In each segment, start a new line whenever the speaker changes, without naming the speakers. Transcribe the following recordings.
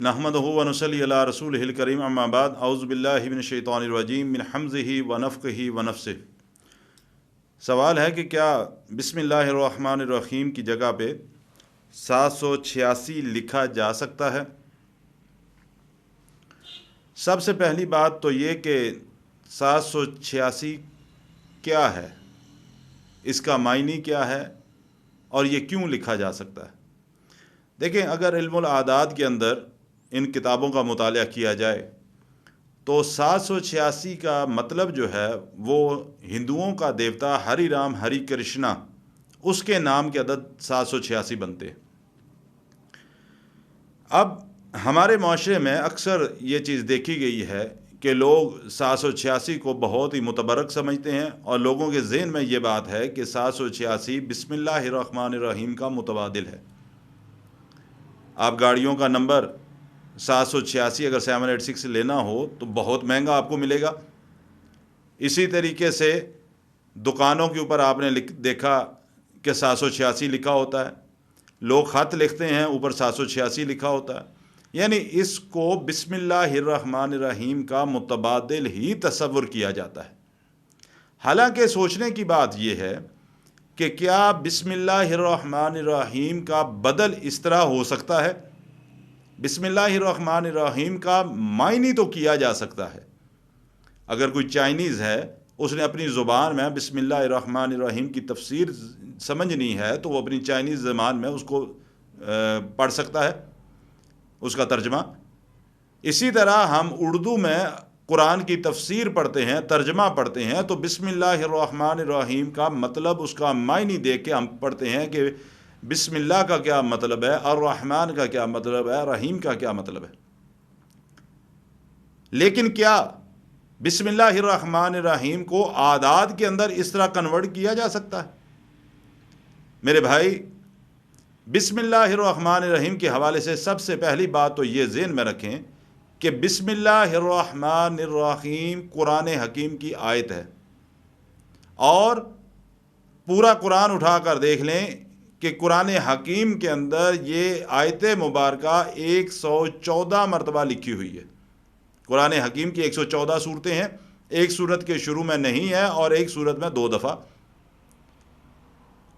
نحمدہ و نصلی علی رسولہ الکریم اما بعد اعوذ باللہ من الشیطان الرجیم من حمزہ و نفخہ و نفثہ۔ سوال ہے کہ کیا بسم اللہ الرحمن الرحیم کی جگہ پہ 786 لکھا جا سکتا ہے؟ سب سے پہلی بات تو یہ کہ 786 کیا ہے، اس کا معنی کیا ہے اور یہ کیوں لکھا جا سکتا ہے۔ دیکھیں، اگر علم الاعداد کے اندر ان کتابوں کا مطالعہ کیا جائے تو 786 کا مطلب جو ہے وہ ہندوؤں کا دیوتا ہری رام ہری کرشنا، اس کے نام کے عدد 786 بنتے ہیں۔ اب ہمارے معاشرے میں اکثر یہ چیز دیکھی گئی ہے کہ لوگ 786 کو بہت ہی متبرک سمجھتے ہیں، اور لوگوں کے ذہن میں یہ بات ہے کہ 786 بسم اللہ الرحمن الرحیم کا متبادل ہے۔ آپ گاڑیوں کا نمبر 786 اگر 786 لینا ہو تو بہت مہنگا آپ کو ملے گا۔ اسی طریقے سے دکانوں کے اوپر آپ نے دیکھا کہ 786 لکھا ہوتا ہے، لوگ خط لکھتے ہیں اوپر 786 لکھا ہوتا ہے، یعنی اس کو بسم اللہ الرحمن الرحیم کا متبادل ہی تصور کیا جاتا ہے۔ حالانکہ سوچنے کی بات یہ ہے کہ کیا بسم اللہ الرحمن الرحیم کا بدل اس طرح ہو سکتا ہے؟ بسم اللہ الرحمن الرحیم کا معنی تو کیا جا سکتا ہے۔ اگر کوئی چائنیز ہے، اس نے اپنی زبان میں بسم اللہ الرحمن الرحیم کی تفسیر سمجھنی ہے تو وہ اپنی چائنیز زبان میں اس کو پڑھ سکتا ہے، اس کا ترجمہ۔ اسی طرح ہم اردو میں قرآن کی تفسیر پڑھتے ہیں، ترجمہ پڑھتے ہیں، تو بسم اللہ الرحمن الرحیم کا مطلب، اس کا معنی دیکھ کے ہم پڑھتے ہیں کہ بسم اللہ کا کیا مطلب ہے، الرحمن کا کیا مطلب ہے، رحیم کا کیا مطلب ہے۔ لیکن کیا بسم اللہ الرحمن الرحیم کو اعداد کے اندر اس طرح کنورٹ کیا جا سکتا ہے؟ میرے بھائی، بسم اللہ الرحمن الرحیم کے حوالے سے سب سے پہلی بات تو یہ ذہن میں رکھیں کہ بسم اللہ الرحمن الرحیم قرآن حکیم کی آیت ہے، اور پورا قرآن اٹھا کر دیکھ لیں کہ قرآن حکیم کے اندر یہ آیت مبارکہ 114 مرتبہ لکھی ہوئی ہے۔ قرآن حکیم کی 114 صورتیں ہیں، ایک صورت کے شروع میں نہیں ہے اور ایک صورت میں 2 دفعہ۔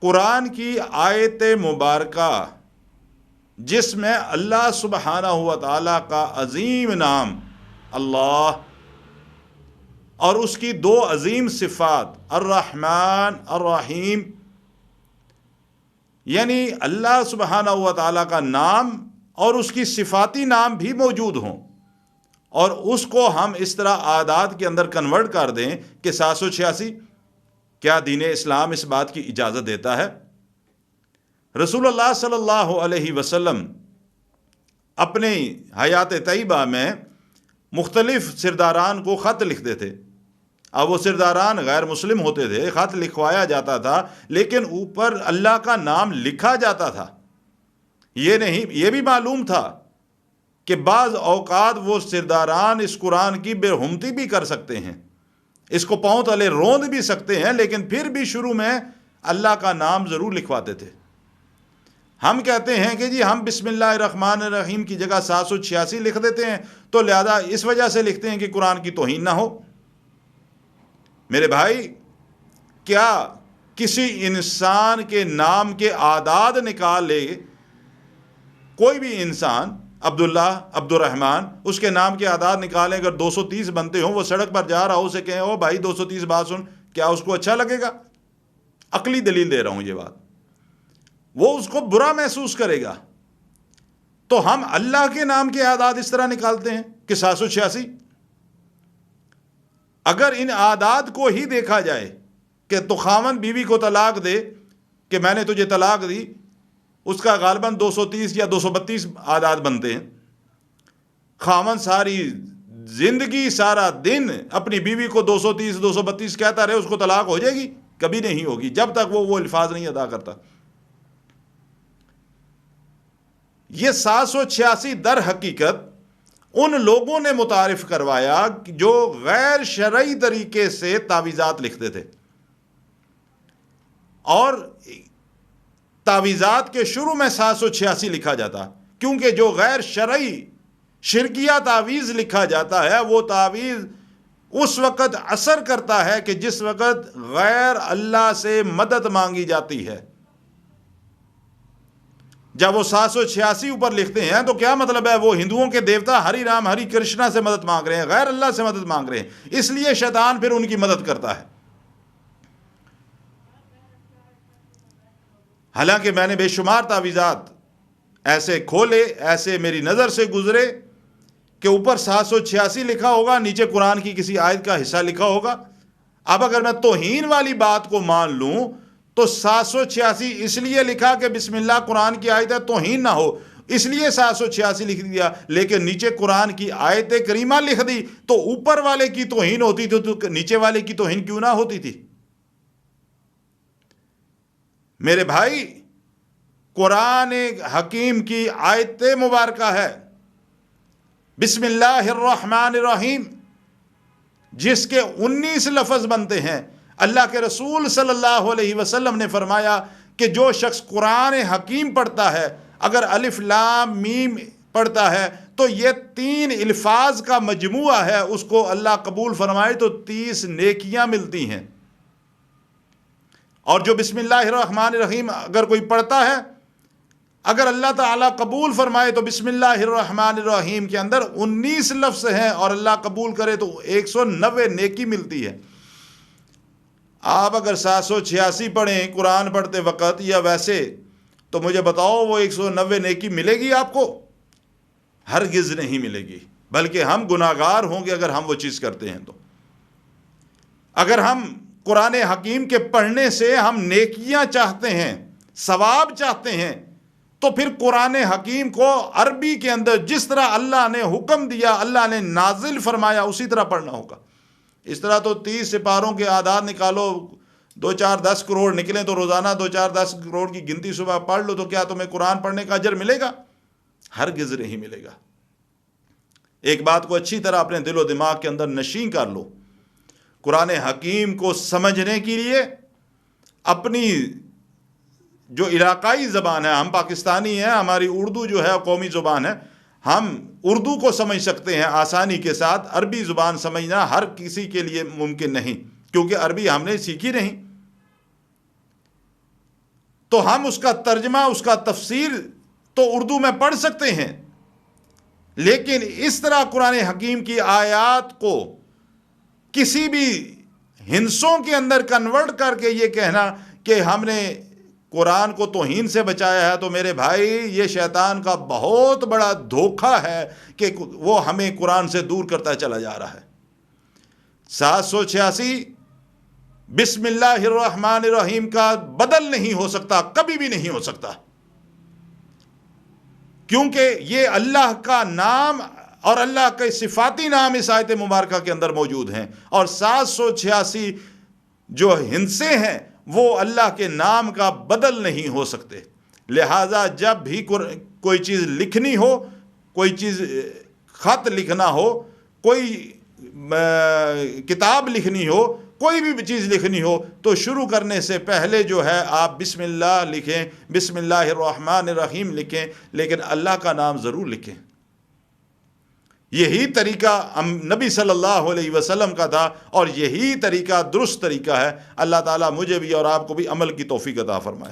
قرآن کی آیت مبارکہ جس میں اللہ سبحانہ و تعالیٰ کا عظیم نام اللہ اور اس کی 2 عظیم صفات الرحمن الرحیم، یعنی اللہ سبحانہ و تعالیٰ کا نام اور اس کی صفاتی نام بھی موجود ہوں، اور اس کو ہم اس طرح اعداد کے اندر کنورٹ کر دیں کہ 786، کیا دین اسلام اس بات کی اجازت دیتا ہے؟ رسول اللہ صلی اللہ علیہ وسلم اپنی حیات طیبہ میں مختلف سرداران کو خط لکھتے تھے۔ اب وہ سرداران غیر مسلم ہوتے تھے، خط لکھوایا جاتا تھا لیکن اوپر اللہ کا نام لکھا جاتا تھا۔ یہ بھی معلوم تھا کہ بعض اوقات وہ سرداران اس قرآن کی بے حرمتی بھی کر سکتے ہیں، اس کو پاؤں تلے روند بھی سکتے ہیں، لیکن پھر بھی شروع میں اللہ کا نام ضرور لکھواتے تھے۔ ہم کہتے ہیں کہ جی ہم بسم اللہ الرحمن الرحیم کی جگہ 786 لکھ دیتے ہیں، تو لہذا اس وجہ سے لکھتے ہیں کہ قرآن کی توہین نہ ہو۔ میرے بھائی، کیا کسی انسان کے نام کے اعداد نکال لے، کوئی بھی انسان، عبداللہ، عبد الرحمن، اس کے نام کے اعداد نکالیں، اگر 230 بنتے ہوں، وہ سڑک پر جا رہا ہو، اسے کہیں او بھائی 230 بات سن، کیا اس کو اچھا لگے گا؟ عقلی دلیل دے رہا ہوں یہ بات، وہ اس کو برا محسوس کرے گا۔ تو ہم اللہ کے نام کے اعداد اس طرح نکالتے ہیں کہ 786۔ اگر ان اعداد کو ہی دیکھا جائے کہ تو خاوند بیوی کو طلاق دے کہ میں نے تجھے طلاق دی، اس کا غالباً 230 یا 232 اعداد بنتے ہیں۔ خاوند ساری زندگی، سارا دن اپنی بیوی کو 230 232 کہتا رہے، اس کو طلاق ہو جائے گی؟ کبھی نہیں ہوگی، جب تک وہ الفاظ نہیں ادا کرتا۔ یہ 786 در حقیقت ان لوگوں نے متعارف کروایا جو غیر شرعی طریقے سے تعویذات لکھتے تھے، اور تعویذات کے شروع میں 786 لکھا جاتا، کیونکہ جو غیر شرعی شرکیہ تعویذ لکھا جاتا ہے، وہ تعویذ اس وقت اثر کرتا ہے کہ جس وقت غیر اللہ سے مدد مانگی جاتی ہے۔ جب وہ 786 اوپر لکھتے ہیں تو کیا مطلب ہے؟ وہ ہندوؤں کے دیوتا ہری رام ہری کرشنا سے مدد مانگ رہے ہیں، غیر اللہ سے مدد مانگ رہے ہیں، اس لیے شیطان پھر ان کی مدد کرتا ہے۔ حالانکہ میں نے بے شمار تعویذات ایسے کھولے، ایسے میری نظر سے گزرے کہ اوپر 786 لکھا ہوگا، نیچے قرآن کی کسی آیت کا حصہ لکھا ہوگا۔ اب اگر میں توہین والی بات کو مان لوں تو 786 اس لیے لکھا کہ بسم اللہ قرآن کی آیت ہے، توہین نہ ہو، اس لیے 786 لکھ دیا، لیکن نیچے قرآن کی آیت کریمہ لکھ دی تو اوپر والے کی توہین ہوتی تھی تو نیچے والے کی توہین کیوں نہ ہوتی تھی؟ میرے بھائی، قرآن حکیم کی آیت مبارکہ ہے بسم اللہ الرحمن الرحیم، جس کے 19 لفظ بنتے ہیں۔ اللہ کے رسول صلی اللہ علیہ وسلم نے فرمایا کہ جو شخص قرآن حکیم پڑھتا ہے، اگر الف لام میم پڑھتا ہے تو یہ 3 الفاظ کا مجموعہ ہے، اس کو اللہ قبول فرمائے تو 30 نیکیاں ملتی ہیں۔ اور جو بسم اللہ الرحمن الرحیم اگر کوئی پڑھتا ہے، اگر اللہ تعالیٰ قبول فرمائے تو بسم اللہ الرحمن الرحیم کے اندر 19 لفظ ہیں، اور اللہ قبول کرے تو 190 نیکی ملتی ہے۔ آپ اگر 786 پڑھیں قرآن پڑھتے وقت یا ویسے، تو مجھے بتاؤ وہ 190 نیکی ملے گی آپ کو؟ ہرگز نہیں ملے گی، بلکہ ہم گناہگار ہوں گے اگر ہم وہ چیز کرتے ہیں تو۔ اگر ہم قرآن حکیم کے پڑھنے سے ہم نیکیاں چاہتے ہیں، ثواب چاہتے ہیں، تو پھر قرآن حکیم کو عربی کے اندر جس طرح اللہ نے حکم دیا، اللہ نے نازل فرمایا، اسی طرح پڑھنا ہوگا۔ اس طرح تو 30 سپاروں کے اعداد نکالو، 2 4 10 کروڑ نکلیں تو روزانہ 2 4 10 کروڑ کی گنتی صبح پڑھ لو، تو کیا تمہیں قرآن پڑھنے کا اجر ملے گا؟ ہرگز نہیں ملے گا۔ ایک بات کو اچھی طرح اپنے دل و دماغ کے اندر نشین کر لو، قرآن حکیم کو سمجھنے کے لیے اپنی جو علاقائی زبان ہے، ہم پاکستانی ہیں، ہماری اردو جو ہے قومی زبان ہے، ہم اردو کو سمجھ سکتے ہیں آسانی کے ساتھ، عربی زبان سمجھنا ہر کسی کے لیے ممکن نہیں، کیونکہ عربی ہم نے سیکھی نہیں۔ تو ہم اس کا ترجمہ، اس کا تفسیر تو اردو میں پڑھ سکتے ہیں، لیکن اس طرح قرآن حکیم کی آیات کو کسی بھی ہندسوں کے اندر کنورٹ کر کے یہ کہنا کہ ہم نے قرآن کو توہین سے بچایا ہے، تو میرے بھائی یہ شیطان کا بہت بڑا دھوکہ ہے کہ وہ ہمیں قرآن سے دور کرتا چلا جا رہا ہے۔ 786 بسم اللہ الرحمن الرحیم کا بدل نہیں ہو سکتا، کبھی بھی نہیں ہو سکتا، کیونکہ یہ اللہ کا نام اور اللہ کے صفاتی نام اس آیت مبارکہ کے اندر موجود ہیں، اور 786 جو ہندسے ہیں وہ اللہ کے نام کا بدل نہیں ہو سکتے۔ لہٰذا جب بھی کوئی چیز لکھنی ہو، کوئی چیز خط لکھنا ہو، کوئی کتاب لکھنی ہو، کوئی بھی چیز لکھنی ہو، تو شروع کرنے سے پہلے جو ہے آپ بسم اللہ لکھیں، بسم اللہ الرحمن الرحیم لکھیں، لیکن اللہ کا نام ضرور لکھیں۔ یہی طریقہ نبی صلی اللہ علیہ وسلم کا تھا، اور یہی طریقہ درست طریقہ ہے۔ اللہ تعالیٰ مجھے بھی اور آپ کو بھی عمل کی توفیق عطا فرمائے۔